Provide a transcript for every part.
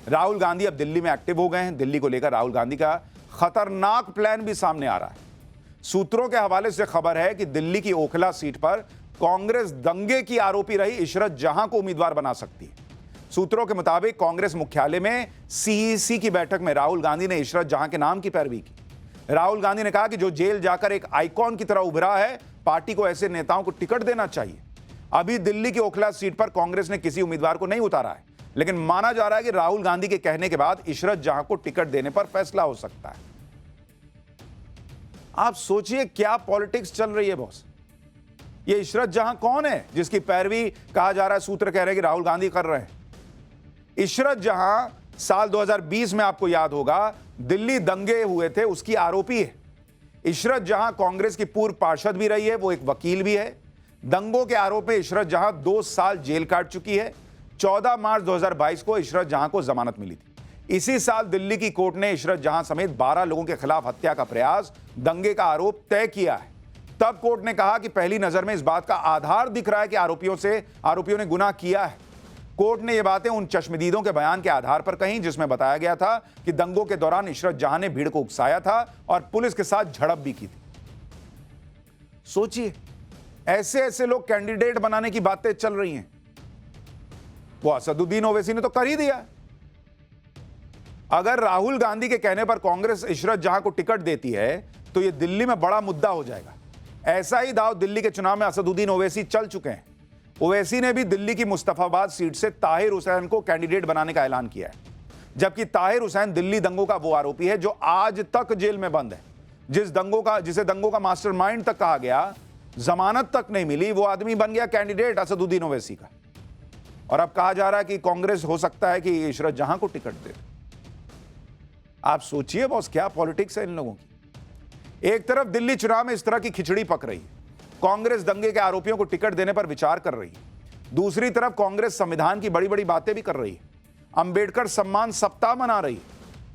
राहुल गांधी अब दिल्ली में एक्टिव हो गए हैं। दिल्ली को लेकर राहुल गांधी का खतरनाक प्लान भी सामने आ रहा है। सूत्रों के हवाले से खबर है कि दिल्ली की ओखला सीट पर कांग्रेस दंगे की आरोपी रही इशरत जहां को उम्मीदवार बना सकती है। सूत्रों के मुताबिक कांग्रेस मुख्यालय में सीईसी की बैठक में राहुल गांधी ने इशरत जहां के नाम की पैरवी की। राहुल गांधी ने कहा कि जो जेल जाकर एक आइकॉन की तरह उभरा है, पार्टी को ऐसे नेताओं को टिकट देना चाहिए। अभी दिल्ली की ओखला सीट पर कांग्रेस ने किसी उम्मीदवार को नहीं उतारा है, लेकिन माना जा रहा है कि राहुल गांधी के कहने के बाद इशरत जहां को टिकट देने पर फैसला हो सकता है। आप सोचिए क्या पॉलिटिक्स चल रही है बॉस। ये इशरत जहां कौन है जिसकी पैरवी कहा जा रहा है, सूत्र कह रहे हैं कि राहुल गांधी कर रहे हैं। इशरत जहां साल 2020 में आपको याद होगा दिल्ली दंगे हुए थे, उसकी आरोपी है। इशरत जहां कांग्रेस की पूर्व पार्षद भी रही है, वो एक वकील भी है। दंगों के आरोप में इशरत जहां 2 साल जेल काट चुकी है। 14 मार्च 2022 को इशरत जहां को जमानत मिली थी। इसी साल दिल्ली की कोर्ट ने इशरत जहां समेत 12 लोगों के खिलाफ हत्या का प्रयास, दंगे का आरोप तय किया है। तब कोर्ट ने कहा कि पहली नजर में इस बात का आधार दिख रहा है कि आरोपियों ने गुनाह किया है। कोर्ट ने यह बातें उन चश्मदीदों के बयान के आधार पर कहीं जिसमें बताया गया था कि दंगों के दौरान इशरत जहां ने भीड़ को उकसाया था और पुलिस के साथ झड़प भी की थी। सोचिए, ऐसे ऐसे लोग कैंडिडेट बनाने की बातें चल रही हैं। वो असदुद्दीन ओवैसी ने तो कर ही दिया। अगर राहुल गांधी के कहने पर कांग्रेस इशरत जहां को टिकट देती है तो यह दिल्ली में बड़ा मुद्दा हो जाएगा। ऐसा ही दाव दिल्ली के चुनाव में असदुद्दीन ओवैसी चल चुके हैं। ओवैसी ने भी दिल्ली की मुस्तफाबाद सीट से ताहिर हुसैन को कैंडिडेट बनाने का ऐलान किया है, जबकि ताहिर हुसैन दिल्ली दंगों का वो आरोपी है जो आज तक जेल में बंद है। जिसे दंगों का मास्टरमाइंड तक कहा गया, जमानत तक नहीं मिली, वो आदमी बन गया कैंडिडेट असदुद्दीन ओवैसी का। और अब कहा जा रहा है कि कांग्रेस हो सकता है कि इशरत जहां को टिकट दे। आप सोचिए बॉस, क्या पॉलिटिक्स है इन लोगों की। एक तरफ दिल्ली चुनाव में इस तरह की खिचड़ी पक रही है, कांग्रेस दंगे के आरोपियों को टिकट देने पर विचार कर रही है। दूसरी तरफ कांग्रेस संविधान की बड़ी बड़ी बातें भी कर रही है। अंबेडकर सम्मान सप्ताह मना रही है।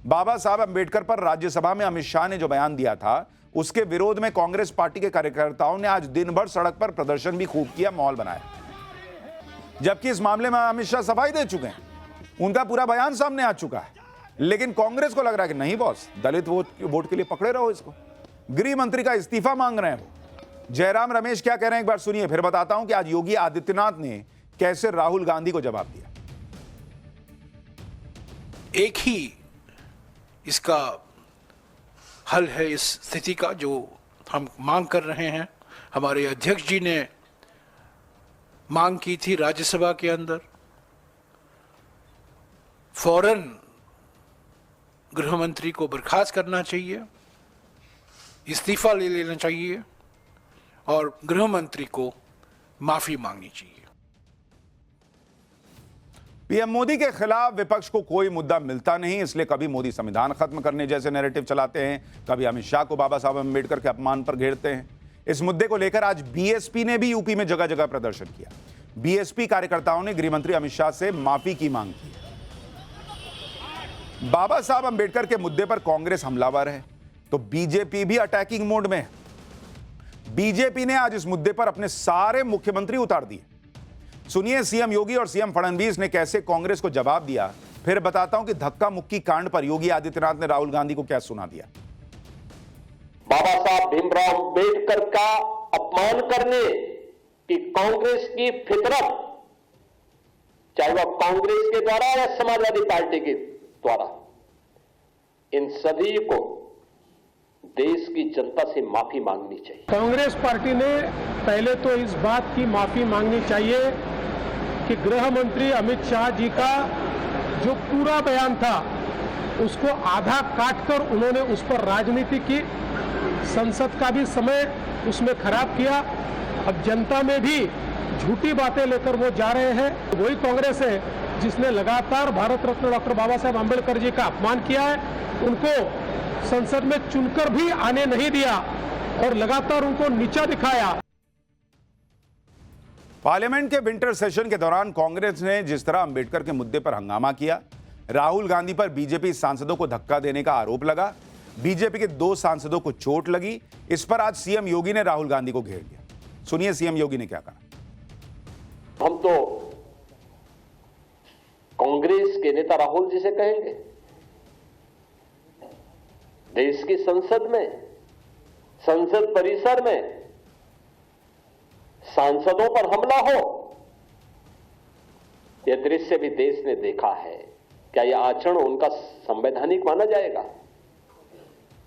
बाबा साहब अंबेडकर पर राज्यसभा में अमित शाह ने जो बयान दिया था, उसके विरोध में कांग्रेस पार्टी के कार्यकर्ताओं ने आज दिन भर सड़क पर प्रदर्शन भी खूब किया, माहौल बनाया। जबकि इस मामले में अमित शाह सफाई दे चुके हैं, उनका पूरा बयान सामने आ चुका है। लेकिन कांग्रेस को लग रहा है कि नहीं बॉस, दलित वोट के लिए पकड़े रहो इसको। गृह मंत्री का इस्तीफा मांग रहे हैं वो। जयराम रमेश क्या कह रहे हैं एक बार सुनिए, फिर बताता हूं कि आज योगी आदित्यनाथ ने कैसे राहुल गांधी को जवाब दिया। एक ही इसका हल है इस स्थिति का जो हम मांग कर रहे हैं। हमारे अध्यक्ष जी ने मांग की थी राज्यसभा के अंदर, फौरन गृह मंत्री को बर्खास्त करना चाहिए, इस्तीफा ले लेना चाहिए और गृह मंत्री को माफी मांगनी चाहिए। पीएम मोदी के खिलाफ विपक्ष को कोई मुद्दा मिलता नहीं, इसलिए कभी मोदी संविधान खत्म करने जैसे नैरेटिव चलाते हैं, कभी अमित शाह को बाबा साहब अंबेडकर के अपमान पर घेरते हैं। इस मुद्दे को लेकर आज बीएसपी ने भी यूपी में जगह जगह प्रदर्शन किया। बीएसपी कार्यकर्ताओं ने गृहमंत्री अमित शाह से माफी की मांग की। बाबा साहब अंबेडकर के मुद्दे पर कांग्रेस हमलावर है तो बीजेपी भी अटैकिंग मोड में है। बीजेपी ने आज इस मुद्दे पर अपने सारे मुख्यमंत्री उतार दिए। सुनिए सीएम योगी और सीएम फडणवीस ने कैसे कांग्रेस को जवाब दिया, फिर बताता हूं कि धक्का मुक्की कांड पर योगी आदित्यनाथ ने राहुल गांधी को क्या सुना दिया। बाबा साहब भीमराव अंबेडकर का अपमान करने की कांग्रेस की फितरत, चाहे वह कांग्रेस के द्वारा या समाजवादी पार्टी के द्वारा, इन सभी को देश की जनता से माफी मांगनी चाहिए। कांग्रेस पार्टी ने पहले तो इस बात की माफी मांगनी चाहिए कि गृह मंत्री अमित शाह जी का जो पूरा बयान था उसको आधा काटकर उन्होंने उस पर राजनीति की, संसद का भी समय उसमें खराब किया। अब जनता में भी झूठी बातें लेकर वो जा रहे हैं। वही कांग्रेस है जिसने लगातार भारत रत्न डॉक्टर बाबा साहब अंबेडकर जी का अपमान किया है, उनको संसद में चुनकर भी आने नहीं दिया और लगातार उनको नीचा दिखाया। पार्लियामेंट के विंटर सेशन के दौरान कांग्रेस ने जिस तरह अंबेडकर के मुद्दे पर हंगामा किया, राहुल गांधी पर बीजेपी सांसदों को धक्का देने का आरोप लगा, बीजेपी के 2 सांसदों को चोट लगी, इस पर आज सीएम योगी ने राहुल गांधी को घेर लिया। सुनिए सीएम योगी ने क्या कहा। हम तो कांग्रेस के नेता राहुल जी से कहेंगे, देश की संसद में, संसद परिसर में सांसदों पर हमला हो, यह दृश्य भी देश ने देखा है। क्या यह आचरण उनका संवैधानिक माना जाएगा?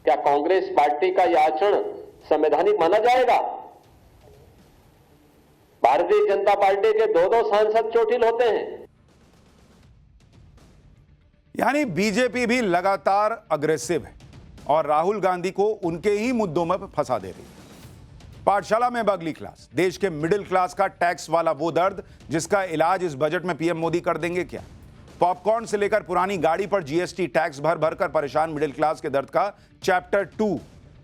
क्या कांग्रेस पार्टी का यह आचरण संवैधानिक माना जाएगा? भारतीय जनता पार्टी के 2-2 सांसद चोटिल होते हैं। यानी बीजेपी भी लगातार अग्रेसिव है और राहुल गांधी को उनके ही मुद्दों में फंसा दे रही है। पाठशाला में अगली क्लास, देश के मिडिल क्लास का टैक्स वाला वो दर्द जिसका इलाज इस बजट में पीएम मोदी कर देंगे क्या? पॉपकॉर्न से लेकर पुरानी गाड़ी पर जीएसटी टैक्स भर भर कर परेशान मिडिल क्लास के दर्द का चैप्टर 2,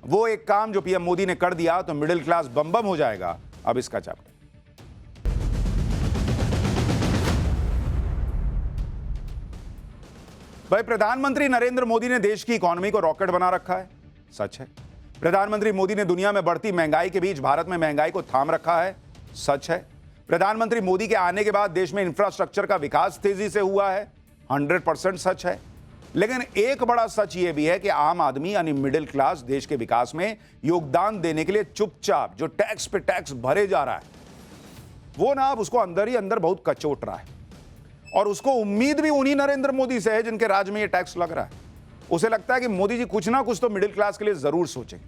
वो एक काम जो पीएम मोदी ने कर दिया तो मिडिल क्लास बम बम हो जाएगा। अब इसका चैप्टर। भाई, प्रधानमंत्री नरेंद्र मोदी ने देश की इकोनॉमी को रॉकेट बना रखा है, सच है। प्रधानमंत्री मोदी ने दुनिया में बढ़ती महंगाई के बीच भारत में महंगाई को थाम रखा है, सच है। प्रधानमंत्री मोदी के आने के बाद देश में इंफ्रास्ट्रक्चर का विकास तेजी से हुआ है, 100% सच है। लेकिन एक बड़ा सच यह भी है कि आम आदमी यानी मिडिल क्लास देश के विकास में योगदान देने के लिए चुपचाप जो टैक्स पे टैक्स भरे जा रहा है, वो ना अब उसको अंदर ही अंदर बहुत कचोट रहा है। और उसको उम्मीद भी उन्हीं नरेंद्र मोदी से है जिनके राज में ये टैक्स लग रहा है। उसे लगता है कि मोदी जी कुछ ना कुछ तो मिडिल क्लास के लिए जरूर सोचेंगे।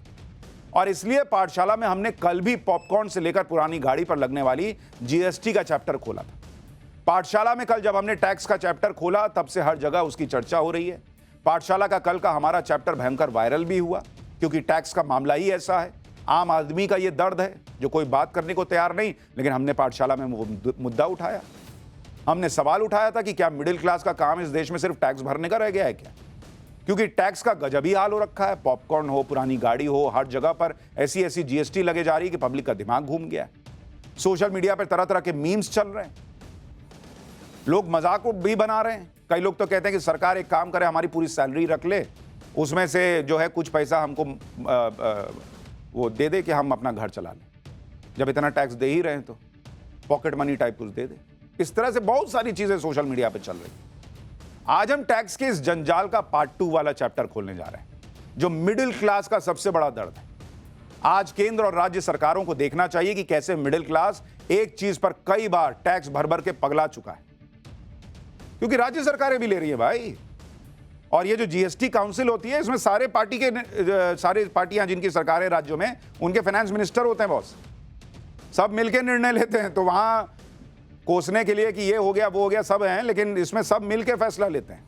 और इसलिए पाठशाला में हमने कल भी पॉपकॉर्न से लेकर पुरानी गाड़ी पर लगने वाली जीएसटी का चैप्टर खोला था। पाठशाला में कल जब हमने टैक्स का चैप्टर खोला तब से हर जगह उसकी चर्चा हो रही है। पाठशाला का कल का हमारा चैप्टर भयंकर वायरल भी हुआ क्योंकि टैक्स का मामला ही ऐसा है। आम आदमी का यह दर्द है जो कोई बात करने को तैयार नहीं, लेकिन हमने पाठशाला में वो मुद्दा उठाया। हमने सवाल उठाया था कि क्या मिडिल क्लास का काम इस देश में सिर्फ टैक्स भरने का रह गया है क्या? क्योंकि टैक्स का गजब ही हाल हो रखा है। पॉपकॉर्न हो, पुरानी गाड़ी हो, हर जगह पर ऐसी जीएसटी लगे जा रही है कि पब्लिक का दिमाग घूम गया है। सोशल मीडिया पर तरह तरह के मीम्स चल रहे हैं, लोग मजाक भी बना रहे हैं। कई लोग तो कहते हैं कि सरकार एक काम करे, हमारी पूरी सैलरी रख ले, उसमें से जो है कुछ पैसा हमको वो दे दे कि हम अपना घर चला लें। जब इतना टैक्स दे ही रहे हैं तो पॉकेट मनी टाइप कुछ दे दे। इस तरह से बहुत सारी चीजें सोशल मीडिया पर चल रही हैं। आज हम टैक्स के इस जंजाल का पार्ट 2 वाला चैप्टर खोलने जा रहे हैं, जो मिडिल क्लास का सबसे बड़ा दर्द है। आज केंद्र और राज्य सरकारों को देखना चाहिए कि कैसे मिडिल क्लास एक चीज पर कई बार टैक्स भर भर के पगला चुका है, क्योंकि राज्य सरकारें भी ले रही है भाई। और ये जो जीएसटी काउंसिल होती है, इसमें सारे पार्टियां जिनकी सरकारें राज्यों में, उनके फाइनेंस मिनिस्टर होते हैं बॉस, सब मिलकर निर्णय लेते हैं। तो वहां कोसने के लिए कि ये हो गया वो हो गया सब हैं, लेकिन इसमें सब मिलकर फैसला लेते हैं।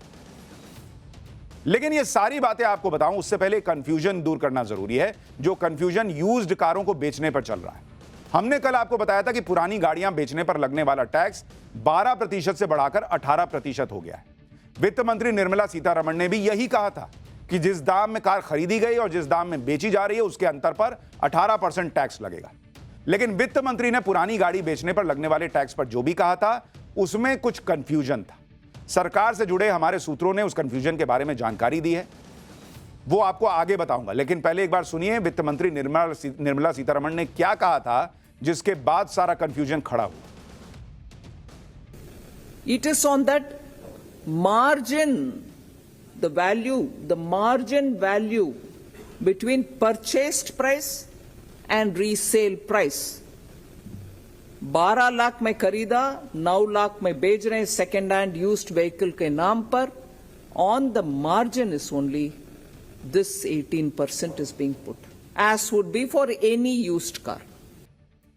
लेकिन ये सारी बातें आपको बताऊं उससे पहले कंफ्यूजन दूर करना जरूरी है, जो कंफ्यूजन यूज्ड कारों को बेचने पर चल रहा है। हमने कल आपको बताया था कि पुरानी गाड़ियां बेचने पर लगने वाला टैक्स 12% से बढ़ाकर 18% हो गया है। वित्त मंत्री निर्मला सीतारमण ने भी यही कहा था कि जिस दाम में कार खरीदी गई और जिस दाम में बेची जा रही है उसके अंतर पर 18% टैक्स लगेगा। लेकिन वित्त मंत्री ने पुरानी गाड़ी बेचने पर लगने वाले टैक्स पर जो भी कहा था उसमें कुछ कंफ्यूजन था। सरकार से जुड़े हमारे सूत्रों ने उस कंफ्यूजन के बारे में जानकारी दी है, वो आपको आगे बताऊंगा। लेकिन पहले एक बार सुनिए वित्त मंत्री निर्मला सीतारमण ने क्या कहा था, जिसके बाद सारा कंफ्यूजन खड़ा हुआ। It is on that margin, the margin value between purchased price and resale price. 12 lakh में खरीदा, 9 लाख में बेच रहे हैं सेकेंड हैंड यूज्ड व्हीकल के नाम पर. On the margin is only this 18% is being put, as would be for any used car.